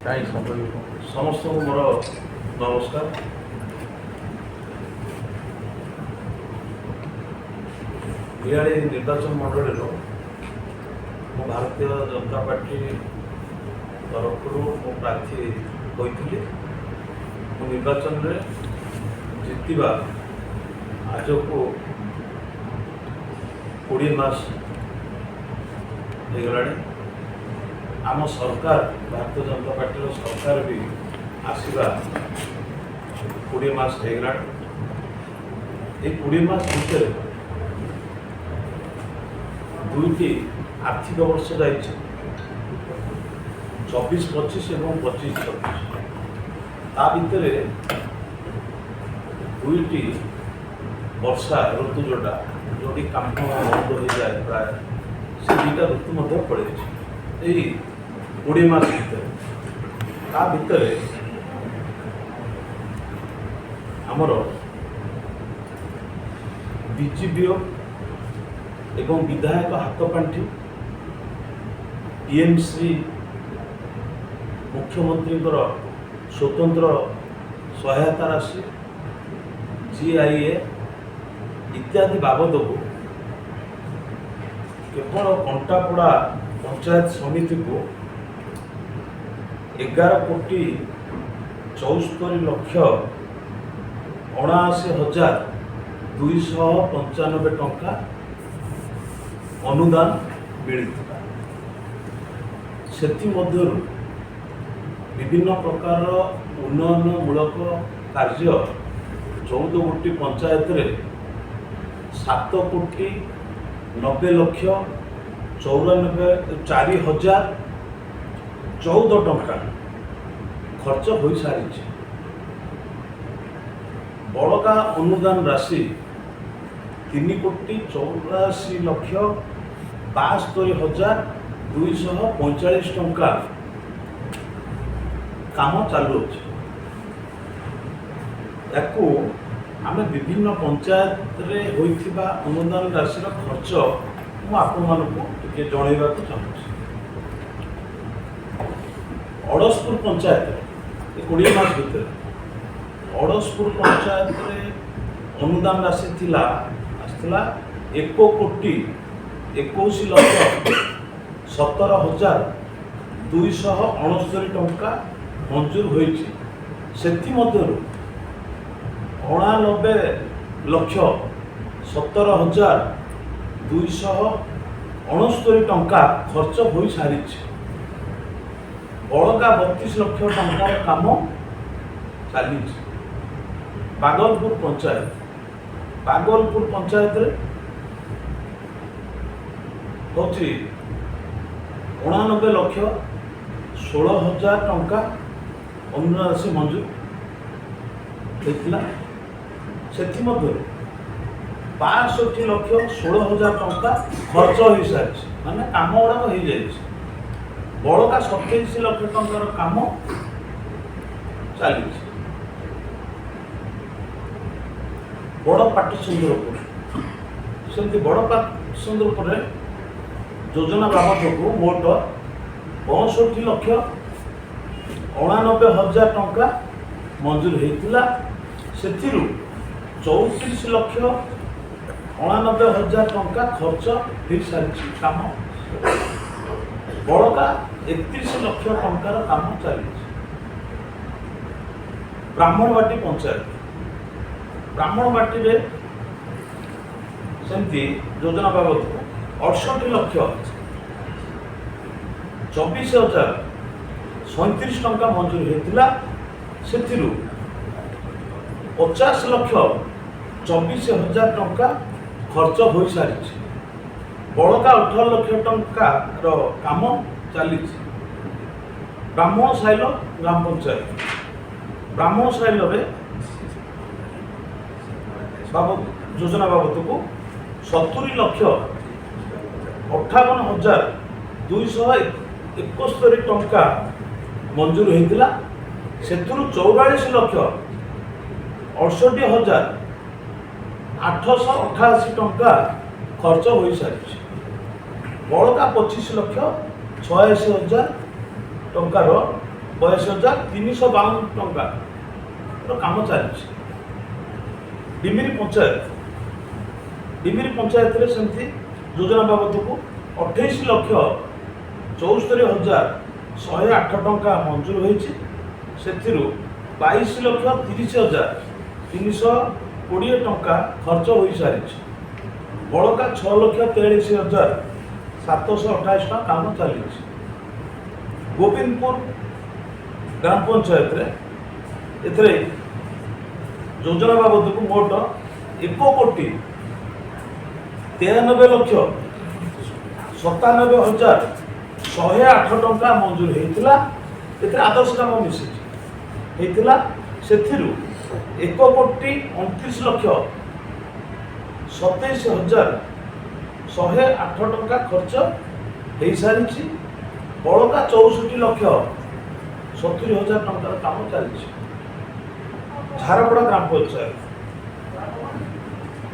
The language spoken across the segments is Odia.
ସମସ୍ତଙ୍କୁ ମୋର ନମସ୍କାର। ବିହାରୀ ନିର୍ବାଚନ ମଣ୍ଡଳୀରୁ ମୁଁ ଭାରତୀୟ ଜନତା ପାର୍ଟି ତରଫରୁ ମୁଁ ପ୍ରାର୍ଥୀ ହୋଇଥିଲି। ମୁଁ ନିର୍ବାଚନରେ ଜିତିବା ଆଜକୁ 20 ମାସ ହେଇଗଲାଣି। ଆମ ସରକାର ଭାରତୀୟ ଜନତା ପାର୍ଟିର ସରକାର ବି ଆସିବା 20 ମାସ ହେଇଗଲାଣି। এই 20 ମାସ ଭିତରେ ଦୁଇଟି ଆର୍ଥିକ ବର୍ଷ ଯାଇଛି, 24-25 ଏବଂ 25-26। ତା ଭିତରେ ଦୁଇଟି ବର୍ଷା ଋତୁ ଯୋଉଠି କାମ ବନ୍ଦ ହୋଇଯାଏ ପ୍ରାୟ, ସେ ଦୁଇଟା ଋତୁ ମଧ୍ୟ ପଳେଇଛି এই 20 ମାସ ଭିତରେ। ତା ଭିତରେ ଆମର ବିଜିବିଓ ଏବଂ ବିଧାୟକ ହାତପାଣ୍ଠି, ପିଏମଶ୍ରୀ ମୁଖ୍ୟମନ୍ତ୍ରୀଙ୍କର ସ୍ୱତନ୍ତ୍ର ସହାୟତା ରାଶି, GIA ଇତ୍ୟାଦି ବାବଦକୁ କେବଳ କଣ୍ଟାପଡ଼ା ପଞ୍ଚାୟତ ସମିତିକୁ 11,79,295 ଟଙ୍କା ଅନୁଦାନ ମିଳିଥିଲା। ସେଥିମଧ୍ୟରୁ ବିଭିନ୍ନ ପ୍ରକାରର ଉନ୍ନୟନମୂଳକ କାର୍ଯ୍ୟ 14 ଗୋଟି ପଞ୍ଚାୟତରେ 7,90,94,014 ଟଙ୍କା ଖର୍ଚ୍ଚ ହୋଇସାରିଛି। ବଳକା ଅନୁଦାନ ରାଶି 3,84,72,245 ଟଙ୍କା କାମ ଚାଲୁଅଛି। ୟାକୁ ଆମେ ବିଭିନ୍ନ ପଞ୍ଚାୟତରେ ହୋଇଥିବା ଅନୁଦାନ ରାଶିର ଖର୍ଚ୍ଚ ମୁଁ ଆପଣମାନଙ୍କୁ ଟିକେ ଜଣାଇବାକୁ ଚାହୁଁଛି। ଅଡ଼ଶପୁର ପଞ୍ଚାୟତରେ 20 ମାସ ଭିତରେ ଅଡ଼ଶପୁର ପଞ୍ଚାୟତରେ ଅନୁଦାନ ରାଶି ଆସିଥିଲା 1,21,17,269 ଟଙ୍କା ମଞ୍ଜୁର ହୋଇଛି। ସେଥିମଧ୍ୟରୁ 99,17,269 ଟଙ୍କା ଖର୍ଚ୍ଚ ହୋଇସାରିଛି। ବଳକା 32 ଲକ୍ଷ ଟଙ୍କାର କାମ ଚାଲିଛି। ବାଗଲପୁର ପଞ୍ଚାୟତରେ ହେଉଛି 99,16,000 ଟଙ୍କା ଅନୁଦାନ ରାଶି ମଞ୍ଜୁର ହୋଇଥିଲା। ସେଥିମଧ୍ୟରୁ 62,16,000 ଟଙ୍କା ଖର୍ଚ୍ଚ ହୋଇସାରିଛି, ମାନେ କାମ ଗୁଡ଼ାକ ହେଇଯାଇଛି। ବଳକା 27 ଲକ୍ଷ ଟଙ୍କାର କାମ ଚାଲିଛି। ବଡ଼ ପାଟସୁନ୍ଦରପୁର, ସେମିତି ବଡ଼ ପାଟସୁନ୍ଦରପୁରରେ ଯୋଜନା ବାବଦକୁ ମୋଟ 65,89,000 ଟଙ୍କା ମଞ୍ଜୁର ହୋଇଥିଲା। ସେଥିରୁ 34,89,000 ଟଙ୍କା ଖର୍ଚ୍ଚ ହୋଇସାରିଛି କାମ। ବଳକା 31 ଲକ୍ଷ ଟଙ୍କାର କାମ ଚାଲିଛି। ବ୍ରାହ୍ମଣବାଟିରେ ସେମିତି ଯୋଜନା ବାବଦକୁ 68,24,037 ଟଙ୍କା ମଞ୍ଜୁର ହୋଇଥିଲା। ସେଥିରୁ 50,24,000 ଟଙ୍କା ଖର୍ଚ୍ଚ ହୋଇସାରିଛି। ବଳକା 18 ଲକ୍ଷ ଟଙ୍କାର କାମ ଚାଲିଛି। ବ୍ରାହ୍ମଣସାହିଲ ଗ୍ରାମ ପଞ୍ଚାୟତ, ବ୍ରାହ୍ମଣସାହିଲରେ ଯୋଜନା ବାବଦକୁ 70,58,271 ଟଙ୍କା ମଞ୍ଜୁର ହୋଇଥିଲା। ସେଥିରୁ 44,68,888 ଟଙ୍କା ଖର୍ଚ୍ଚ ହୋଇସାରିଛି। ବଳକା 25,86,000 ଟଙ୍କାର 82,352 ଟଙ୍କା କାମ ଚାଲିଛି। ଡିମିରି ପଞ୍ଚାୟତରେ ସେମିତି ଯୋଜନା ବାବଦକୁ 28,74,108 ଟଙ୍କା ମଞ୍ଜୁର ହୋଇଛି। ସେଥିରୁ 22,30,320 ଟଙ୍କା ଖର୍ଚ୍ଚ ହୋଇସାରିଛି। ବଳକା 6,43,728 ଟଙ୍କା କାମ ଚାଲିଛି। ଗୋବିନ୍ଦପୁର ଗ୍ରାମ ପଞ୍ଚାୟତରେ ଏଥିରେ ଯୋଜନା ବାବଦକୁ ମୋଟ 1,93,97,108 ଟଙ୍କା ମଞ୍ଜୁର ହେଇଥିଲା। ଏଥିରେ ଆଦର୍ଶ କାମ ମିଶିଛି ହେଇଥିଲା। ସେଥିରୁ 1,29,27,108 ଟଙ୍କା ଖର୍ଚ୍ଚ ହେଇସାରିଛି। ବଳକା 64,70,000 ଟଙ୍କାର କାମ ଚାଲିଛି। ଝାରପଡ଼ା ଗ୍ରାମ ପଞ୍ଚାୟତ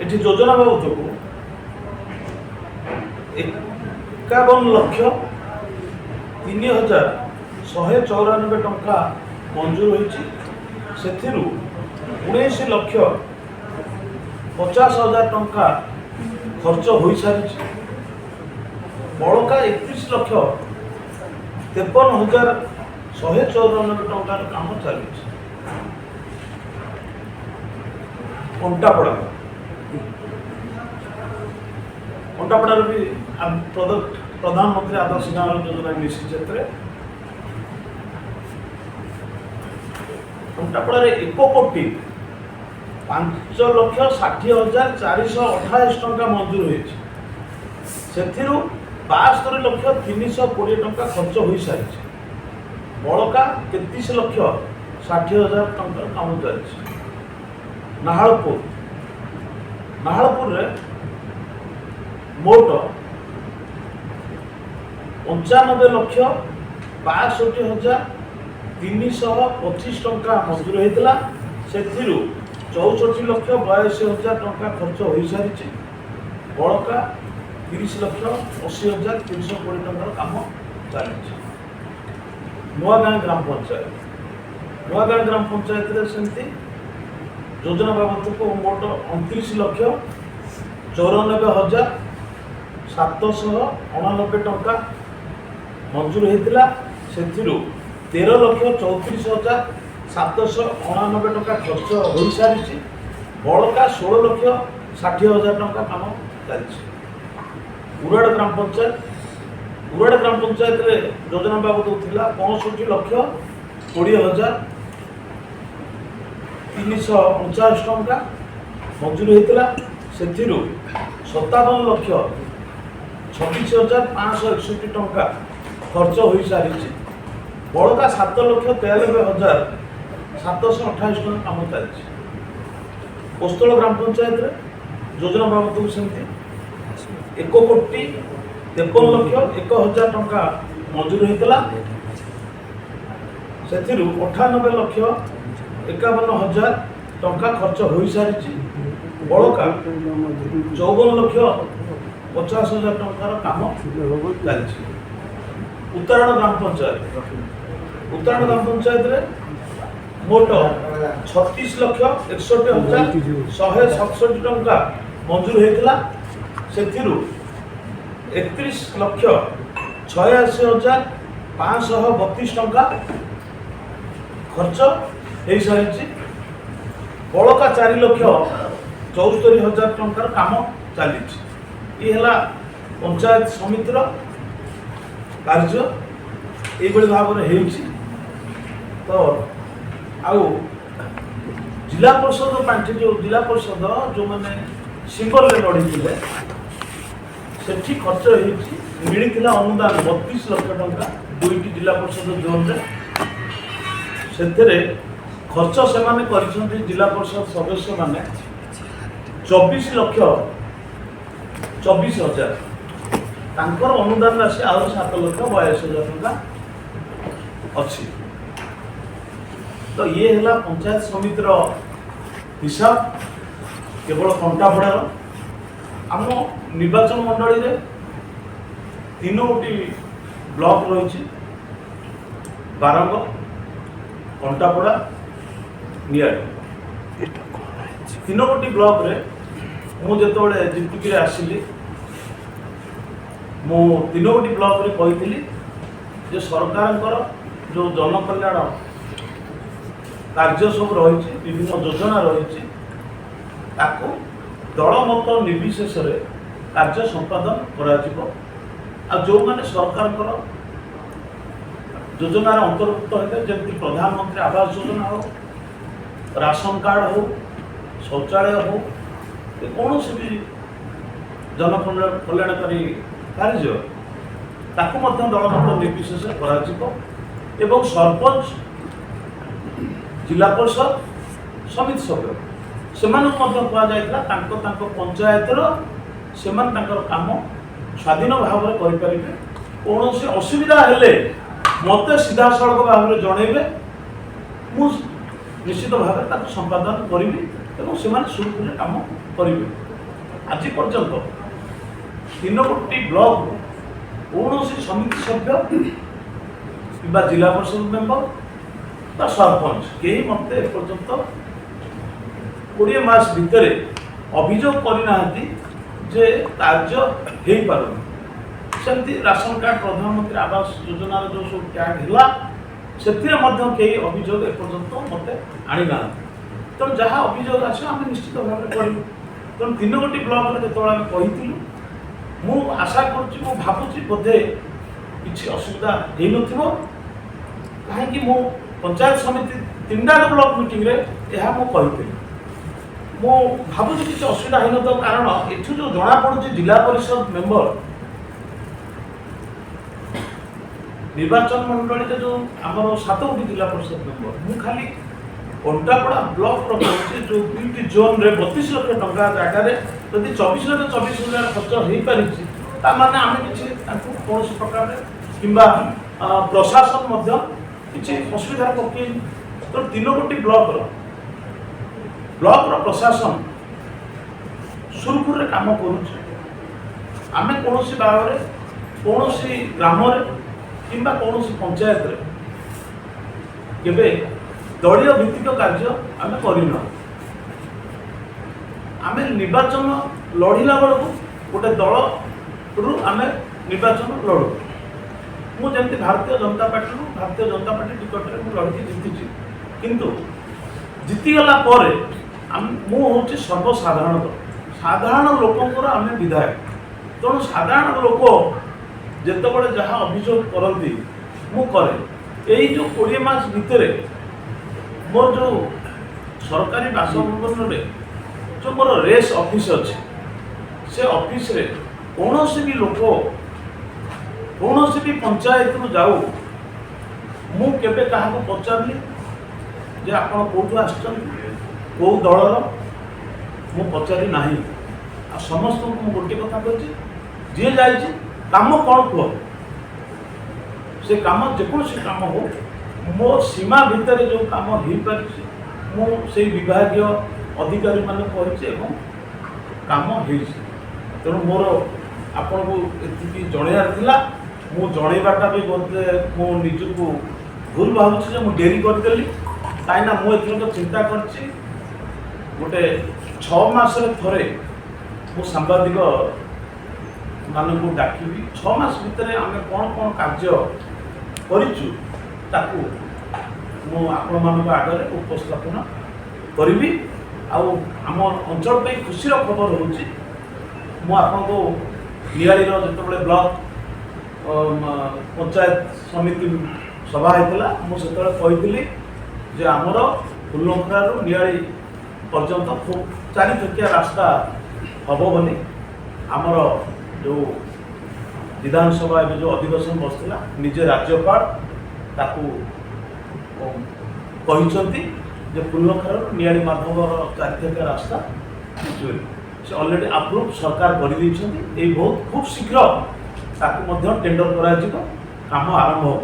ଏଠି ଯୋଜନା ବାବଦକୁ 51,03,194 ଟଙ୍କା ମଞ୍ଜୁର ହୋଇଛି। ସେଥିରୁ 19,50,000 ଟଙ୍କା ଖର୍ଚ୍ଚ ହୋଇସାରିଛି। ବଳକା 31,53,194 ଟଙ୍କାର କାମ ଚାଲିଛି। କଣ୍ଟାପଡ଼ାରେ ବି ପ୍ରଧାନମନ୍ତ୍ରୀ ଆଦର୍ଶ ଗ୍ରାମ ଯୋଜନା ମିଶିଛି। ଏଥିରେ କଣ୍ଟାପଡ଼ାରେ 1,05,60,428 ଟଙ୍କା ମଞ୍ଜୁର ହୋଇଛି। ସେଥିରୁ 72,320 ଟଙ୍କା ଖର୍ଚ୍ଚ ହୋଇସାରିଛି। ବଳକା 33,60,000 ଟଙ୍କାର କାମ ଚାଲିଛି। ନାହାଳପୁରରେ ମୋଟ 95,62,325 ଟଙ୍କା ମଞ୍ଜୁର ହୋଇଥିଲା। ସେଥିରୁ 64,82,000 ଟଙ୍କା ଖର୍ଚ୍ଚ ହୋଇସାରିଛି। ବଳକା 30,80,320 ଟଙ୍କାର କାମ ଚାଲିଛି। ନୂଆଗାଁ ଗ୍ରାମ ପଞ୍ଚାୟତରେ ସେମିତି ଯୋଜନା ବାବଦକୁ ମୋଟ 29,94,789 ଟଙ୍କା ମଞ୍ଜୁର ହୋଇଥିଲା। ସେଥିରୁ 13,34,789 ଟଙ୍କା ଖର୍ଚ୍ଚ ହୋଇସାରିଛି। ବଳକା 16,60,000 ଟଙ୍କା କାମ ଚାଲିଛି। ଉରାଡ଼ ଗ୍ରାମ ପଞ୍ଚାୟତରେ ଯୋଜନା ବାବଦ ଥିଲା 65,20,349 ଟଙ୍କା ମଞ୍ଜୁର ହୋଇଥିଲା। ସେଥିରୁ 57,26,561 ଟଙ୍କା ଖର୍ଚ୍ଚ ହୋଇସାରିଛି। ବଳକା 7,93,728 ଟଙ୍କା କାମ ଚାଲିଛି। କୋସ୍ତଳ ଗ୍ରାମ ପଞ୍ଚାୟତରେ ଯୋଜନା ବାବଦକୁ ସେମିତି 1,53,01,000 ଟଙ୍କା ମଞ୍ଜୁର ହୋଇଥିଲା। ସେଥିରୁ 98,51,000 ଟଙ୍କା ଖର୍ଚ୍ଚ ହୋଇସାରିଛି। ବଳକା 54,50,000 ଟଙ୍କାର କାମ ଚାଲିଛି। ଉତ୍ତରାୟଣ ଗ୍ରାମ ପଞ୍ଚାୟତରେ ମୋଟ 36,61,167 ଟଙ୍କା ମଞ୍ଜୁର ହୋଇଥିଲା। ସେଥିରୁ 31,86,532 ଟଙ୍କା ଖର୍ଚ୍ଚ ହୋଇସାରିଛି। ବଳକା 4,74,000 ଟଙ୍କାର କାମ ଚାଲିଛି। ଇଏ ହେଲା ପଞ୍ଚାୟତ ସମିତିର କାର୍ଯ୍ୟ ଏଇଭଳି ଭାବରେ ହେଇଛି। ତ ଆଉ ଜିଲ୍ଲା ପରିଷଦ ପାଣ୍ଠି ଜିଲ୍ଲା ପରିଷଦ ଯେଉଁମାନେ ସିମ୍ବଲରେ ଲଢ଼ିଥିଲେ ସେଠି ଖର୍ଚ୍ଚ ହେଇଛି। ମିଳିଥିଲା ଅନୁଦାନ 32 ଲକ୍ଷ ଟଙ୍କା 2ଟି ଜିଲ୍ଲା ପରିଷଦ ଜୋନ୍ରେ। ସେଥିରେ ଖର୍ଚ୍ଚ ସେମାନେ କରିଛନ୍ତି ଜିଲ୍ଲା ପରିଷଦ ସଦସ୍ୟମାନେ 24,24,000। ତାଙ୍କର ଅନୁଦାନ ରାଶି ଆହୁରି 7,82,000 ଟଙ୍କା ଅଛି। ତ ଇଏ ହେଲା ପଞ୍ଚାୟତ ସମିତିର ହିସାବ କେବଳ କଣ୍ଟାପଡ଼ାର। ଆମ ନିର୍ବାଚନ ମଣ୍ଡଳୀରେ 3ଟି ବ୍ଲକ ରହିଛି। ବାରଙ୍ଗ, कंटापड़ा नियाड़ी तीनोटी ब्लॉक रे मुझे जीतिक आसिली मु तीनोटी ब्लॉक रे कही जे सरकार जो जनकल्याण कार्य सब रही विभिन्न योजना रही दल मत निर्विशेष कार्य संपादन करा जो मैंने सरकार योजना अंतर्भुक्त होते जमी प्रधानमंत्री आवास योजना हो राशन कार्ड हो शौचालय हो कौन भी जन कल्याणकारी कार्य ताकू दल मत निर्विशेष करा सरपंच जिला परिषद समिति सभ्य से कहुला पंचायतर से काम स्वाधीन भाव में करें कौन से असुविधा हेले मत सीधा सड़क भाव में जनइबे मु निश्चित भाव में संपादन करी से सुरखुरी काम करेंगे। आज पर्यंत तीनोटी ब्लॉक कौन से समिति सभ्य कि जिला परिषद मेंबर बा सरपंच कहीं मत एपर्यंत 20 मास भितर अभियोग करना जे कार्य हो पारुनी सेमती राशन कार्ड प्रधानमंत्री आवास योजना जो सब कार्ड है से कई अभियोग एपर्यंत मत आनी ना तेणु जहाँ अभियोग आस आम निश्चित भाव में करूँ तेणु तीनोटी ब्लॉक जो कही मु आशा करुँच भावुँ बोधे किसी असुविधा हो कहीं मु पंचायत समिति 3टा ब्लॉक मीटिंग रे यह मुझे मु भावुँ किसी असुविधा हो न कारण एठू जो जना पड़ुची जिला परिषद मेंबर निर्वाचन मंडली जो आमर 7टी जिला परिषद मेंबर मु खाली कंटापड़ा ब्लॉक रखी जो 2टी जोन रे 32 लाख टंका जगह जदि 24 लाख 24,000 खर्च हो पारि ताने आम किसी कौन प्रकार कि प्रशासन किसी असुविधा पकई तो तीनोटी ब्लॉक प्रशासन सुरखुरी काम करें कौन भाव में कौन ग्राम कि कौन पंचायत केवे दलीय भित्तिक कार्य आम करना आम निर्वाचन लड़ला बेलू गोटे दल रु आम निर्वाचन लड़ू मुझे भारतीय जनता पार्टी टिकट में लड़की जीति किंतु जीतीगला मुझे सर्वसाधारण साधारण लोकंर आम विधायक तेणु साधारण लोक जितेबाला जहाँ अभियोग करती मुझे यही जो 20 मास भितर मोर जो सरकारी बासभवन में जो मोर रेस ऑफिस अच्छे से ऑफिस रे कौन भी लोक कौन भी पंचायत जाऊ मु केबे काहाको पचारली जे आपण कोठु आछन को दलर मु पचारि नाही आ समस्त को गोटे कथा कहछि जे जाइछि काम कौन कह से काम जेकोसी काम हो मो सीमा भितर जो काम हो पारि मु से विभागीय अधिकारी माने कहिछि एवं काम होइछि तेणु मोर आपण को एति जणेयार थिला मु जणेबाटा भी बोलते मु निजको भूल भावुछि जे मु डेरी करदेली काईना मु एथरक चिंता करछि गोटे 6 मास रे थरे मु सांबादिक मानकु डाकिबी 6 मास भितर आमे कोन कोन कार्य करिछु ताकू मु आपण मानक आगरे उपस्थापन करिबी आउ आम अंचल पे खुशी खबर होछि मु आपण को नियाली रो जतबले ब्लॉक पंचायत समिति सभा होता मुझे कही जे आमर फुलनखरा नियाली पर्यंत खूब 4 चकिया रास्ता हम बोली आमर जो विधानसभा जो अधिवेशन बसला निजे राज्यपाल ताकू कहते जे फुलनखरा नियाली माधवर 4 चकिया रास्ता से ऑलरेडी अप्रूव सरकार कर बहुत खूब शीघ्र टेंडर करा काम आरंभ हो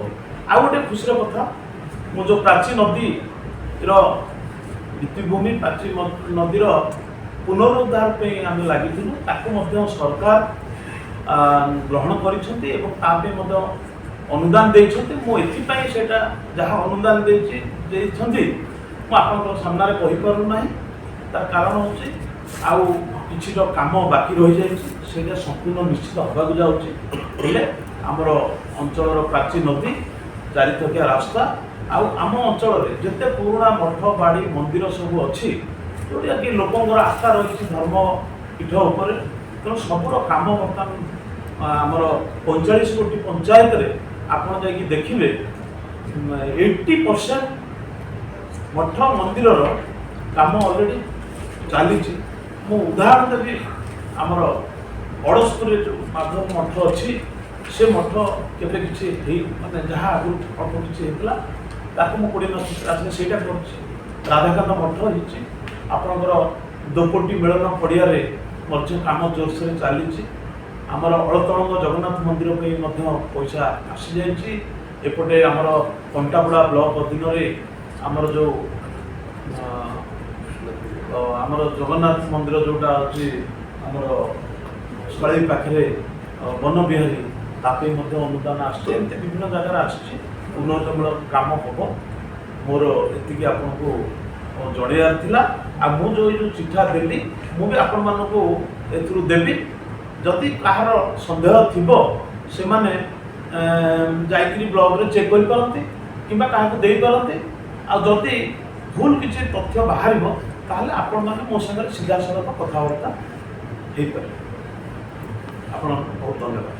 आ गोटे खुशी कथा मु जो प्राची नदी भित्तिभूमि प्राची नदीर पुनरुद्धार पे आम लगी सरकार ग्रहण कर अनुदान देते मुझे जहाँ अनुदान देती ଦେଇଛନ୍ତି ମୁଁ ଆପଣଙ୍କ ସାମ୍ନାରେ କହିପାରୁନାହିଁ। ତାର କାରଣ ହେଉଛି ଆଉ କିଛିଟା କାମ ବାକି ରହିଯାଇଛି, ସେଇଟା ସମ୍ପୂର୍ଣ୍ଣ ନିଶ୍ଚିତ ହେବାକୁ ଯାଉଛି। ହେଲେ ଆମର ଅଞ୍ଚଳର ପ୍ରାଚୀ ନଦୀ, ଚାରିଥକିଆ ରାସ୍ତା ଆଉ ଆମ ଅଞ୍ଚଳରେ ଯେତେ ପୁରୁଣା ମଠ ବାଡ଼ି ମନ୍ଦିର ସବୁ ଅଛି, ଯେଉଁଟାକି ଲୋକଙ୍କର ଆସ୍ଥା ରହିଛି ଧର୍ମ ପୀଠ ଉପରେ, ତେଣୁ ସବୁର କାମ ବର୍ତ୍ତମାନ ଆମର 45 କୋଟି ପଞ୍ଚାୟତରେ ଆପଣ ଯାଇକି ଦେଖିବେ 80% ମଠ ମନ୍ଦିରର କାମ ଅଲରେଡ଼ି ଚାଲିଛି। ମୁଁ ଉଦାହରଣ ଦେବି, ଆମର ଅଡ଼ଶପୁରରେ ଯେଉଁ ମାଧବ ମଠ ଅଛି, ସେ ମଠ କେବେ କିଛି ମାନେ ଯାହା ଆଗରୁ ଅଳ୍ପ କିଛି ହେଇଥିଲା ତାକୁ ମୁଁ 20 ମାସ ଆସିଲେ ସେଇଟା କରୁଛି। ରାଧାକାନ୍ତ ମଠ ହେଇଛି, ଆପଣଙ୍କର ଦୋପଟି ମିଳନ ପଡ଼ିଆରେ ମଧ୍ୟ କାମ ଜୋରସୋରରେ ଚାଲିଛି। ଆମର ଅଳତଳଙ୍ଗ ଜଗନ୍ନାଥ ମନ୍ଦିର ପାଇଁ ମଧ୍ୟ ପଇସା ଆସିଯାଇଛି। ଏପଟେ ଆମର କଣ୍ଟାପଡ଼ା ବ୍ଲକ ଅଧୀନରେ ଆମର ଯେଉଁ ଆମର ଜଗନ୍ନାଥ ମନ୍ଦିର ଯେଉଁଟା ଅଛି ଆମର ଶୈଳୀ ପାଖରେ ବନବିହାରୀ, ତା ପାଇଁ ମଧ୍ୟ ଅନୁଦାନ ଆସିଛି। ଏମିତି ବିଭିନ୍ନ ଜାଗାରେ ଆସିଛି, ଉନ୍ନତମୂଳକ କାମ ହେବ। ମୋର ଏତିକି ଆପଣଙ୍କୁ ଜଣେଇବାର ଥିଲା। ଆଉ ମୁଁ ଯେଉଁ ଚିଠା ଦେଲି ମୁଁ ବି ଆପଣମାନଙ୍କୁ ଏଥିରୁ ଦେବି। ଯଦି କାହାର ସନ୍ଦେହ ଥିବ ସେମାନେ ଯାଇକରି ବ୍ଲଗରେ ଚେକ୍ କରିପାରନ୍ତି କିମ୍ବା କାହାକୁ ଦେଇପାରନ୍ତି। ଆଉ ଯଦି ଭୁଲ କିଛି ତଥ୍ୟ ବାହାରିବ ତାହେଲେ ଆପଣମାନେ ମୋ ସାଙ୍ଗରେ ସିଧାସଳଖ କଥାବାର୍ତ୍ତା ହେଇପାରିବେ। ଆପଣଙ୍କୁ ବହୁତ ଧନ୍ୟବାଦ।